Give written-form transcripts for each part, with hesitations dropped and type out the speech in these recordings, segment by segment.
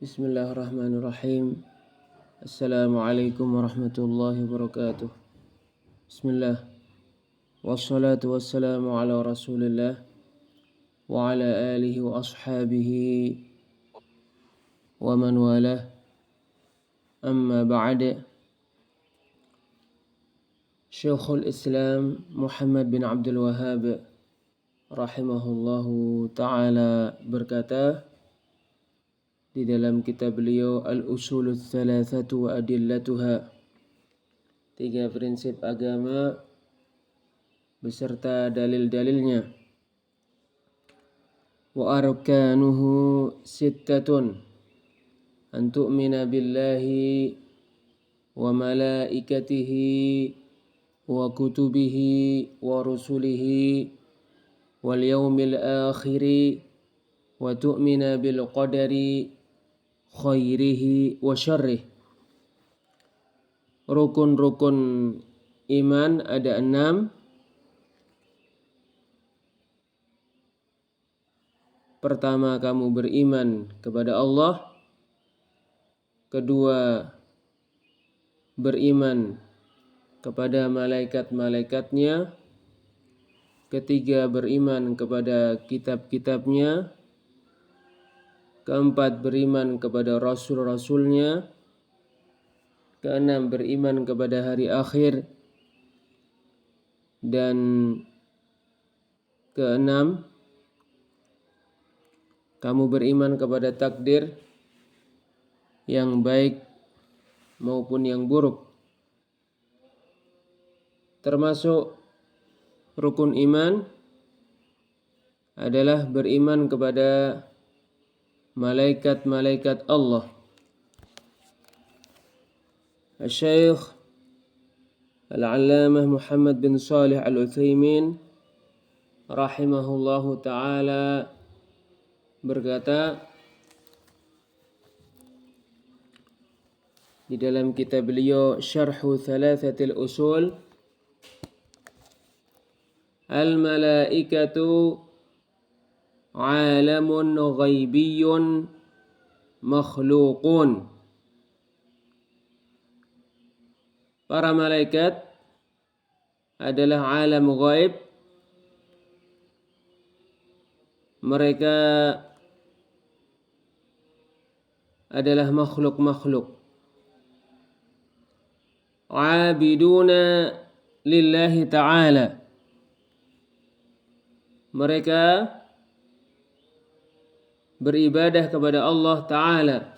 Bismillahirrahmanirrahim. Assalamualaikum warahmatullahi wabarakatuh. Bismillah. Wassalatu wassalamu ala rasulillah wa ala alihi wa ashabihi wa man walah. Amma ba'd. Syekhul Islam Muhammad bin Abdul Wahhab rahimahullahu ta'ala berkata di dalam kitab beliau Al-Usulul Thalathatu wa Adillatuha, 3 prinsip agama beserta dalil-dalilnya. Wa arkanuhu sittatun, an tu'mina billahi wa malaikatihi wa kutubihi wa rusulihi wal yawmil akhiri wa tu'mina bil qadari khairihi wa syarrih. Rukun-rukun iman ada 6. Pertama, kamu beriman kepada Allah. Kedua, beriman kepada malaikat-malaikatnya. Ketiga, beriman kepada kitab-kitabnya. Keempat, beriman kepada rasul-rasulnya. Keenam, beriman kepada hari akhir. Dan keenam, kamu beriman kepada takdir yang baik maupun yang buruk. Termasuk rukun iman adalah beriman kepada malaikat-malaikat Allah. Syekh Al-Allamah Muhammad bin Shalih Al-Utsaimin rahimahullahu ta'ala berkata di dalam kitab beliau Syarhu Thalathatil Usul, al-malaikatu alamun ghaibiyun makhluqun. Para malaikat adalah alam ghaib. Mereka adalah makhluk-makhluk. Abiduna lillahi ta'ala. Mereka beribadah kepada Allah Ta'ala.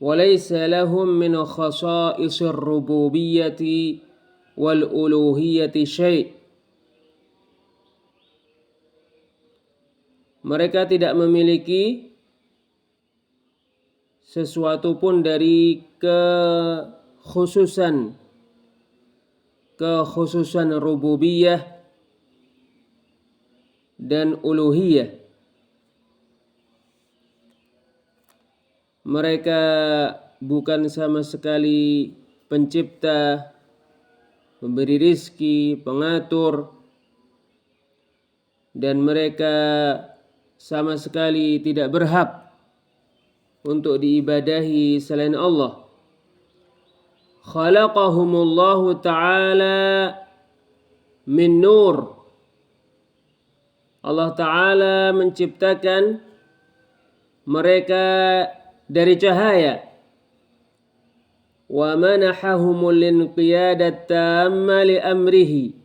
Walaysa lahum min khasa'isir rububiyyati wal uluhiyyati syai'. Mereka tidak memiliki sesuatu pun dari kekhususan rububiyah dan uluhiyah. Mereka bukan sama sekali pencipta, pemberi rizki, pengatur, dan mereka sama sekali tidak berhak untuk diibadahi selain Allah. Khalaqahumullahu ta'ala min nur. Allah Ta'ala menciptakan mereka dari cahaya. Wa manahahumul inqiyadat tamma li amrihi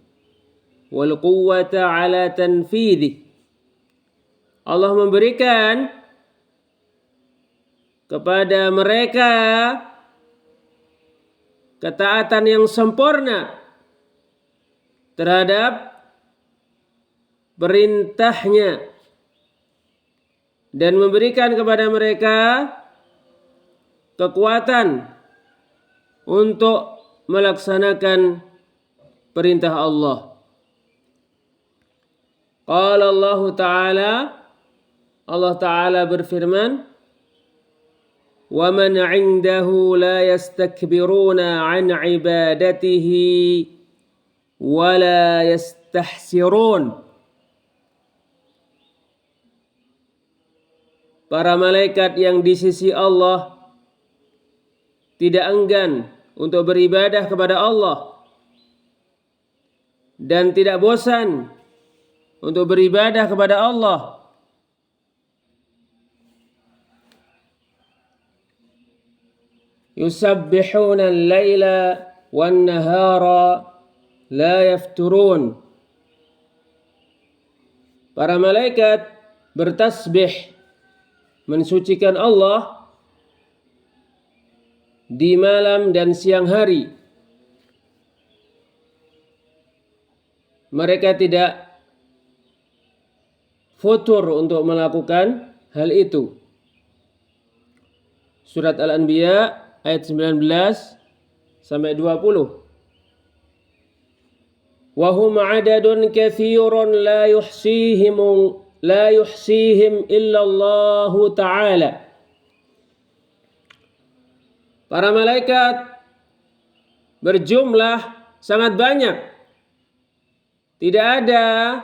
wal quwwata ala tanfidhi. Allah memberikan kepada mereka ketaatan yang sempurna terhadap perintahnya dan memberikan kepada mereka kekuatan untuk melaksanakan perintah Allah. Qala Allah Ta'ala, Allah Ta'ala berfirman, wa man 'indahu la yastakbiruna 'an 'ibadatihi wa la yastahsirun. para malaikat yang di sisi Allah tidak enggan untuk beribadah kepada Allah dan tidak bosan untuk beribadah kepada Allah. Yusabbihuna al-laila wan-nahara la yafturun. Para malaikat bertasbih mensucikan Allah di malam dan siang hari. Mereka tidak futur untuk melakukan hal itu. Surat Al-Anbiya ayat 19 sampai 20. Wa hum 'adadun katsirun la yuhsihim illa Allah Ta'ala. Para malaikat berjumlah sangat banyak. Tidak ada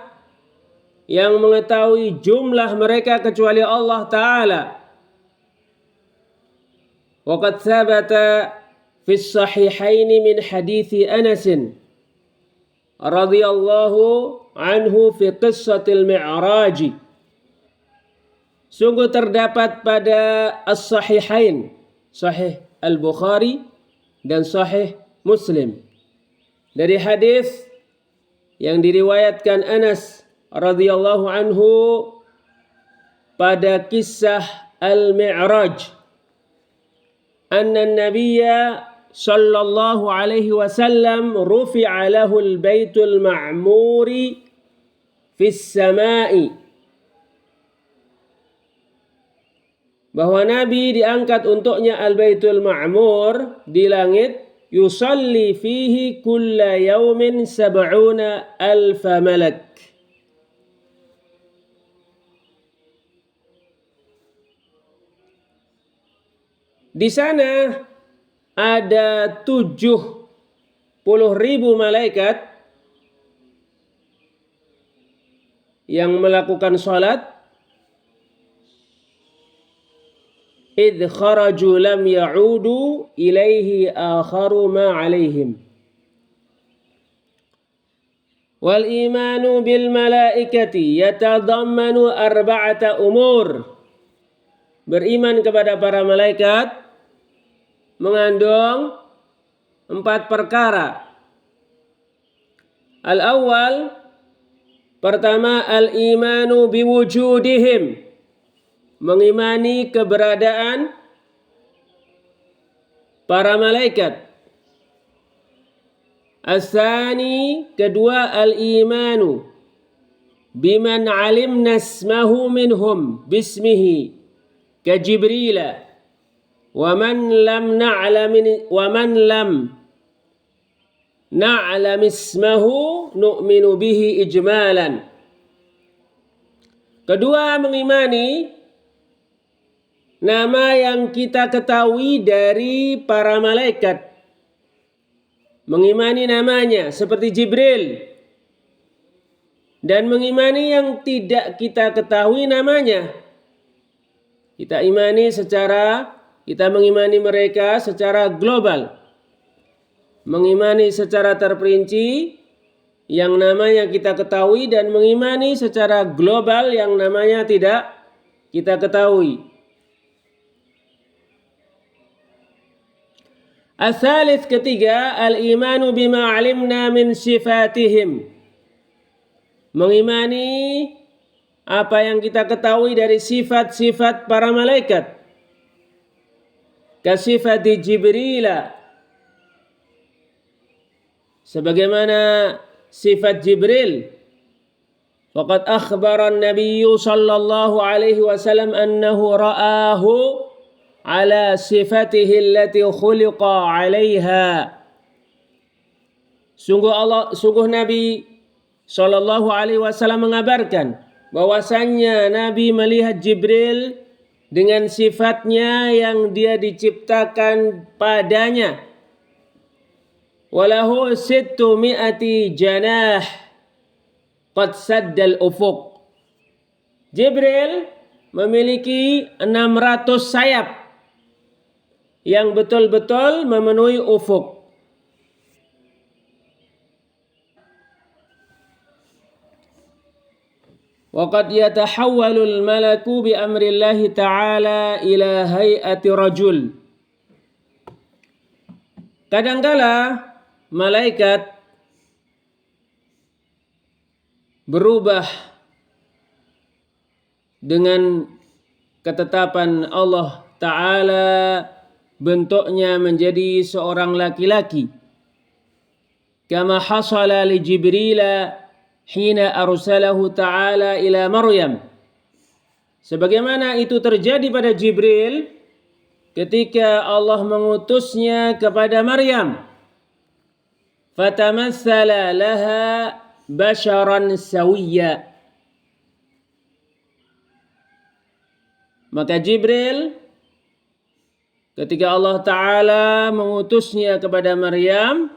yang mengetahui jumlah mereka kecuali Allah Ta'ala. Waqad thabata fi as-sahihain min hadithi Anas radhiyallahu anhu fi qissatil Mi'raj. Sungguh terdapat pada as-sahihain, Sahih Al-Bukhari dan Sahih Muslim, dari hadis yang diriwayatkan Anas radhiyallahu anhu pada kisah Al-Mi'raj. Anna an-nabiyya sallallahu alaihi wasallam rufi'a lahu al-baitul ma'muri fis sama'i. Bahwa Nabi diangkat untuknya Al-Baitul Ma'mur di langit, yusalli fihi kulla yaumin 70,000 malak. Di sana ada 70.000 malaikat yang melakukan salat. إذ خرجوا لم يعودوا إليه آخر ما عليهم. والإيمان بالملائكة يتضمن 4 أمور. Beriman kepada para malaikat mengandung 4 perkara. Al-awwal, pertama, al-imanu biwujudihim, mengimani keberadaan para malaikat. As-tsani, kedua, al-imanu biman alimna ismahu minhum bismihi ka Jibril wa man lam na'lam ismahu nu'minu bihi ijmalan. Kedua, mengimani nama yang kita ketahui dari para malaikat. Mengimani namanya seperti Jibril. Dan mengimani yang tidak kita ketahui namanya. Kita mengimani mereka secara global. Mengimani secara terperinci yang namanya kita ketahui, dan mengimani secara global yang namanya tidak kita ketahui. Al-thalith, ketiga, al-imanu bima alimna min sifatihim. Mengimani apa yang kita ketahui dari sifat-sifat para malaikat. Kasifati Jibril, sebagaimana sifat Jibril. Faqad akhbara an-nabiy sallallahu alaihi wasallam annahu ra'ahu ala sifatihi allati khuliqa 'alaiha. Sungguh Nabi sallallahu alaihi wasallam mengabarkan bahwasannya Nabi melihat Jibril dengan sifatnya yang dia diciptakan padanya. Walahu 600 janah qad saddal ufuq. Jibril memiliki 600 sayap yang betul-betul memenuhi ufuk. Waqad yatahawwalul malaku bi amrillahi ta'ala ila hay'ati rajul. Kadangkala malaikat berubah dengan ketetapan Allah Ta'ala, bentuknya menjadi seorang laki-laki. Kama hasala li Jibrila hina arsalahu ta'ala ila Maryam. Sebagaimana itu terjadi pada Jibril ketika Allah mengutusnya kepada Maryam. Fatamassala laha basharan sawiyya. Maka Jibril ketika Allah Ta'ala mengutusnya kepada Maryam,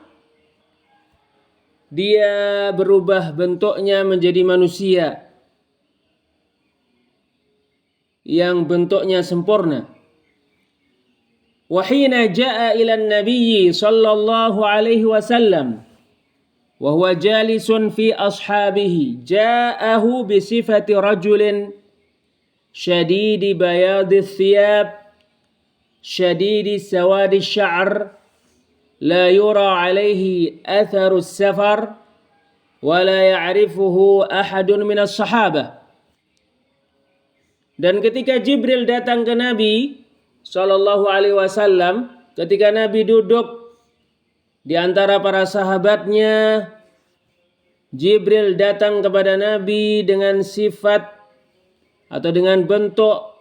dia berubah bentuknya menjadi manusia yang bentuknya sempurna. Wa hina jaa ila an-nabiy sallallahu alaihi wasallam wa huwa jalisun fi ashabihi, ja'ahu bi sifati rajulin shadidi bayadi thiyab shadidi sawadi sya'r la yura alaihi atharu safar wa la ya'rifuhu ahadun minas sahabah. Dan ketika Jibril datang ke Nabi sallallahu alaihi wasallam, ketika Nabi duduk di antara para sahabatnya, Jibril datang kepada Nabi dengan sifat atau dengan bentuk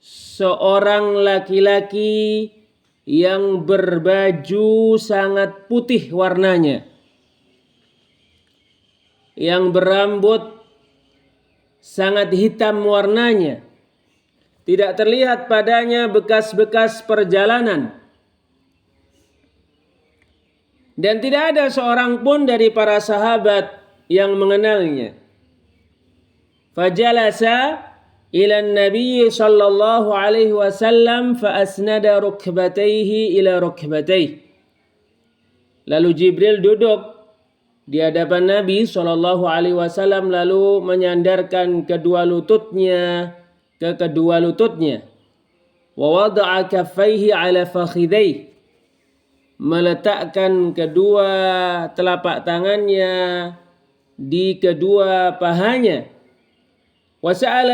seorang laki-laki yang berbaju sangat putih warnanya, yang berambut sangat hitam warnanya, tidak terlihat padanya bekas-bekas perjalanan, dan tidak ada seorang pun dari para sahabat yang mengenalnya. Fajalasa ila Nabi sallallahu alaihi wasallam fa asnada rukbatayhi ila rukbatayhi. Lalu Jibril duduk di hadapan Nabi sallallahu alaihi wasallam lalu menyandarkan kedua lututnya ke kedua lututnya. Wa wada'a kaffaihi ala fakhidayhi, meletakkan kedua telapak tangannya di kedua pahanya. وسأل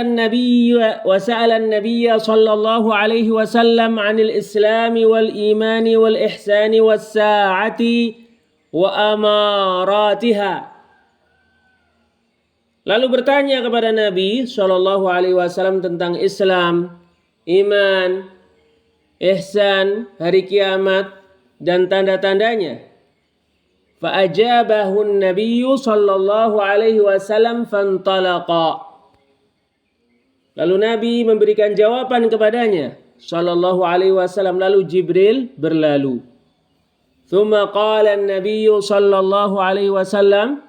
النبي صلى الله عليه وسلم عن الإسلام والإيمان والإحسان والساعة وأماراتها. Lalu bertanya kepada Nabi Shallallahu Alaihi Wasallam tentang Islam, iman, ihsan, hari kiamat dan tanda-tandanya. Fa'ajabahu an-Nabiy Shallallahu Alaihi Wasallam fantalaqa. Lalu Nabi memberikan jawaban kepadanya sallallahu alaihi wasallam, lalu Jibril berlalu. Tsumma qala an-nabiy sallallahu alaihi wasallam,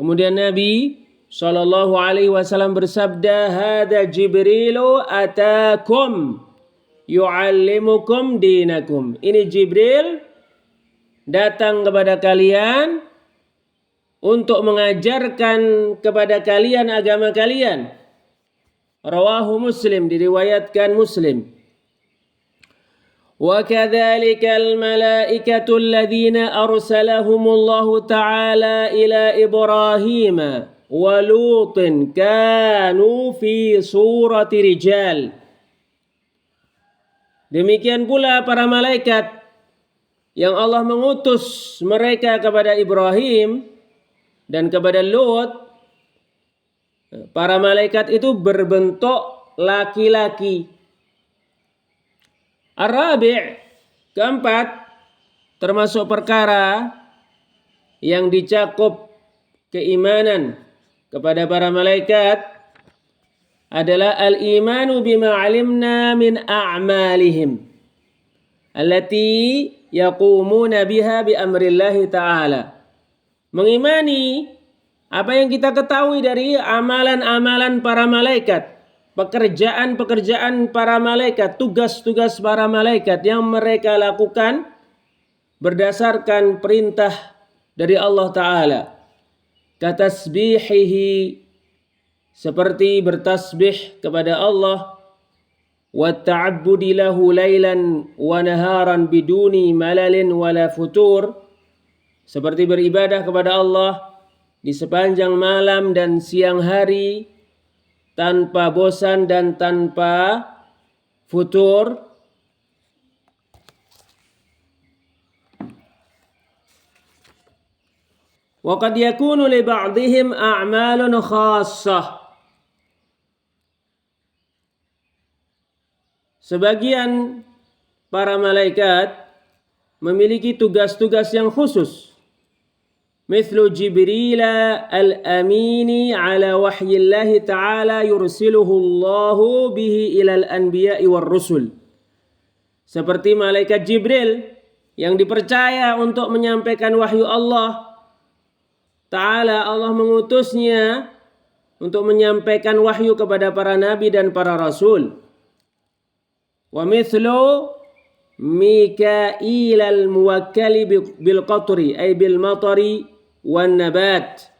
kemudian Nabi sallallahu alaihi wasallam bersabda, "Hada Jibrilu atakum yu'allimukum dinakum." Ini Jibril datang kepada kalian untuk mengajarkan kepada kalian agama kalian. Rawahu Muslim, diriwayatkan Muslim. Wa kadzalika al-malaikatu alladhina arsalahumullahu ta'ala ila Ibrahim wa Lutin kanu fi surati rijal. Demikian pula para malaikat yang Allah mengutus mereka kepada Ibrahim dan kepada Lut. Para malaikat itu berbentuk laki-laki. Ar-rabi', keempat, termasuk perkara yang dicakup keimanan kepada para malaikat adalah al-imanu bima 'alimna min a'malihim allati yaqumuna biha bi amrillahi ta'ala. Mengimani apa yang kita ketahui dari amalan-amalan para malaikat pekerjaan-pekerjaan para malaikat, tugas-tugas para malaikat yang mereka lakukan berdasarkan perintah dari Allah Ta'ala. Katasbihihi, seperti bertasbih kepada Allah, wa ta'abbudi lahu lailan wa naharan biduni malalin wala futur, seperti beribadah kepada Allah di sepanjang malam dan siang hari tanpa bosan dan tanpa futur. Wa qad yakunu li ba'dihim a'malun khassah. Sebagian para malaikat memiliki tugas-tugas yang khusus. Mithlu Jibril al-amini ala wahyillahi ta'ala yursiluhu Allahu bihi ilal anbiya'i war rusul. Seperti malaikat Jibril yang dipercaya untuk menyampaikan wahyu Allah Ta'ala, Allah mengutusnya untuk menyampaikan wahyu kepada para nabi dan para rasul. Wa mithlu Mikail al-muwakkali bil qatri ay bil matari wan nabat.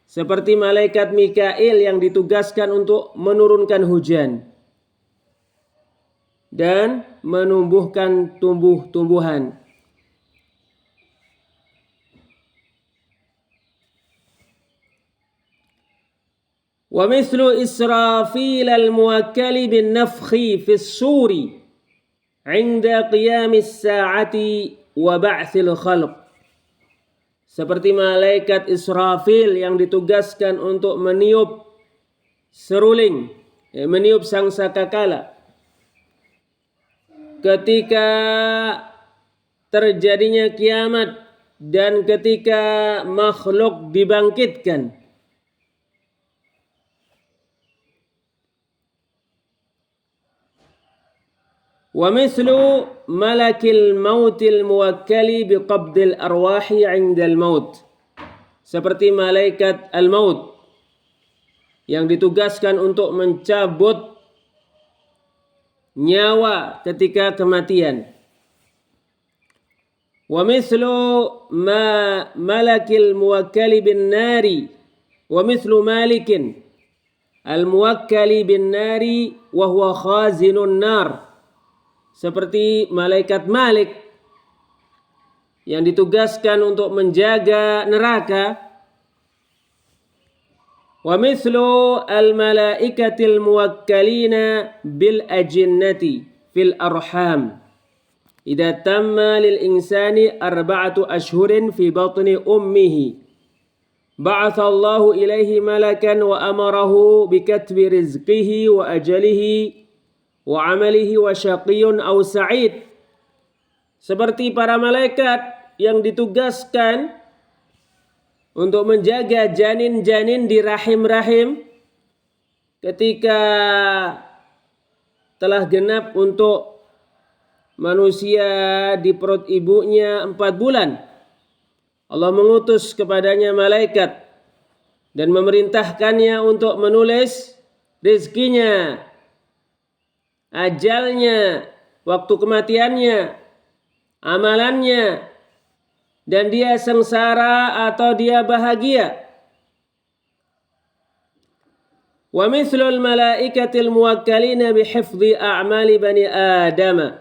Seperti malaikat Mikail yang ditugaskan untuk menurunkan hujan dan menumbuhkan tumbuh-tumbuhan. Wa mithlu Israfil al-muwakkali bin nafkhi fi as-suri 'inda qiyamis sa'ati wa ba'thil khalq. Seperti malaikat Israfil yang ditugaskan untuk meniup seruling, meniup sangkakala ketika terjadinya kiamat dan ketika makhluk dibangkitkan. Wa mithlu malakil mautil muwakkali biqabdil arwahi 'indal maut. Seperti malaikat al-maut yang ditugaskan untuk mencabut nyawa ketika kematian. Wa mithlu malakil muwakkali bin nari, wa mithlu malikin al-muwakkali bin nari wa huwa khazinun nar. Seperti malaikat Malik yang ditugaskan untuk menjaga neraka. Wa mithlu al-malaikatil muwakkalina bil ajinnati fil arham idza tamma lil insani 4 ashhurin fi batni ummihi ba'atha Allahu ilaihi malakan wa amarahu bi katbi rizqihi wa ajalihi wa amalihi wa syaqiyun aw sa'id. Seperti para malaikat yang ditugaskan untuk menjaga janin-janin di rahim-rahim ketika telah genap untuk manusia di perut ibunya 4 bulan. Allah mengutus kepadanya malaikat dan memerintahkannya untuk menulis rizkinya, ajalnya, waktu kematiannya, amalannya, dan dia sengsara atau dia bahagia. Wa mithlul malaikatil muwakkalina bihifdhi a'mali bani Adam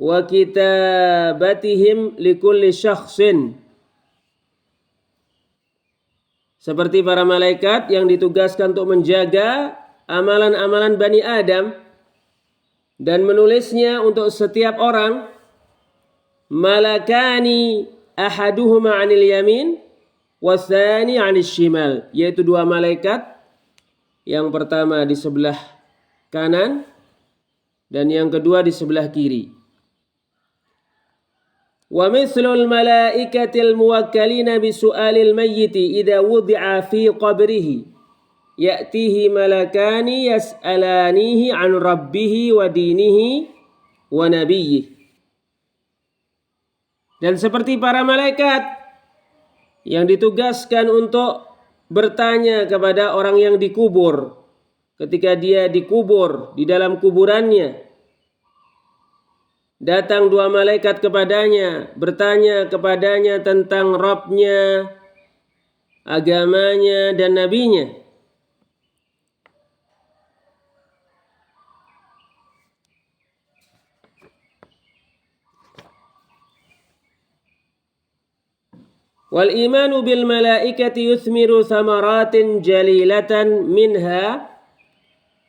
wa kitabatihim likulli syakhsin. Seperti para malaikat yang ditugaskan untuk menjaga amalan-amalan Bani Adam dan menulisnya untuk setiap orang. Malakani ahaduhuma 'anil yamin watsani 'anil shimal, yaitu 2 malaikat, yang pertama di sebelah kanan dan yang kedua di sebelah kiri. Wa mithlul malaikatil muwakkalina bisu'alil mayyiti idza wudi'a fi qabrihi ya'tihi malakani yas'alanihi 'an rabbihi wa dinihi wa nabiyyihi. Dan seperti para malaikat yang ditugaskan untuk bertanya kepada orang yang dikubur ketika dia dikubur di dalam kuburannya. Datang dua malaikat kepadanya, bertanya kepadanya tentang Rabbnya, agamanya, dan nabinya. Wal imanu bil malaikati yuthmiru thamaratin jalilatan minha.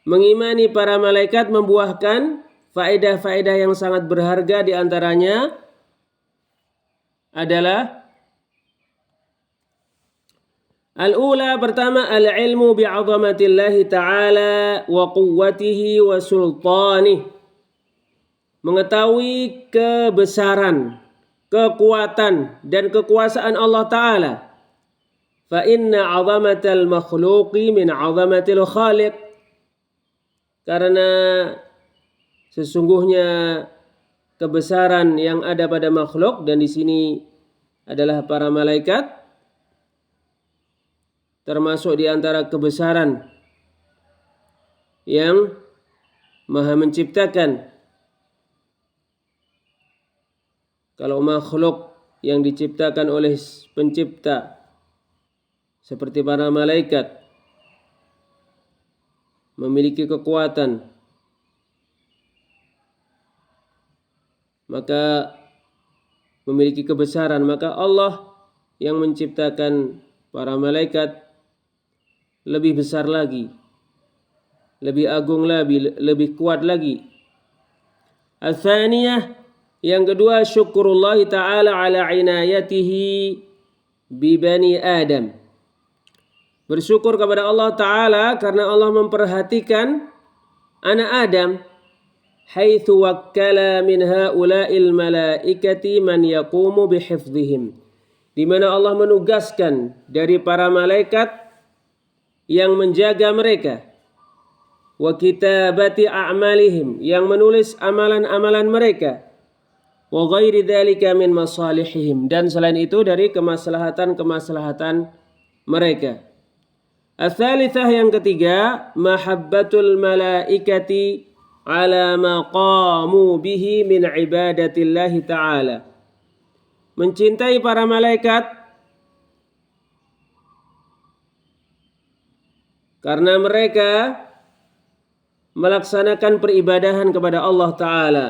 Mengimani para malaikat membuahkan faedah-faedah yang sangat berharga, di antaranya adalah al-ula, pertama, al-ilmu bi'azamatillahi ta'ala wa quwwatihi wa sultanih. Mengetahui kebesaran, kekuatan dan kekuasaan Allah Ta'ala. Fa inna 'azamatal makhluqi min 'azamatil khaliq. Karena sesungguhnya kebesaran yang ada pada makhluk, dan di sini adalah para malaikat, termasuk di antara kebesaran yang Maha Menciptakan. Kalau makhluk yang diciptakan oleh pencipta seperti para malaikat memiliki kekuatan, maka memiliki kebesaran, maka Allah yang menciptakan para malaikat lebih besar lagi, lebih agung lagi, lebih kuat lagi. Al-thaniyah, yang kedua, syukurullah ta'ala ala inayatihi bi bani Adam. Bersyukur kepada Allah Ta'ala karena Allah memperhatikan anak Adam. Haitsu wakkala min haula'il malaikati man yaqumu bihifdzihim. Di mana Allah menugaskan dari para malaikat yang menjaga mereka. Wa kitabati a'malihim, yang menulis amalan-amalan mereka. Wa ghairi dzalika min masalihihim, dan selain itu dari kemaslahatan-kemaslahatan mereka. Ats-tsalitsah, yang ketiga, mahabbatul malaikati ala ma qamu bihi min ibadatillahi ta'ala. Mencintai para malaikat karena mereka melaksanakan peribadahan kepada Allah Ta'ala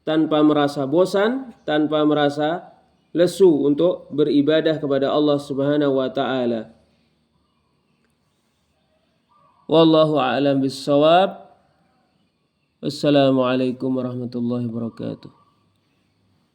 tanpa merasa bosan, tanpa merasa lesu untuk beribadah kepada Allah Subhanahu wa Ta'ala. Wallahu a'lam bis-shawab. Wassalamualaikum warahmatullahi wabarakatuh.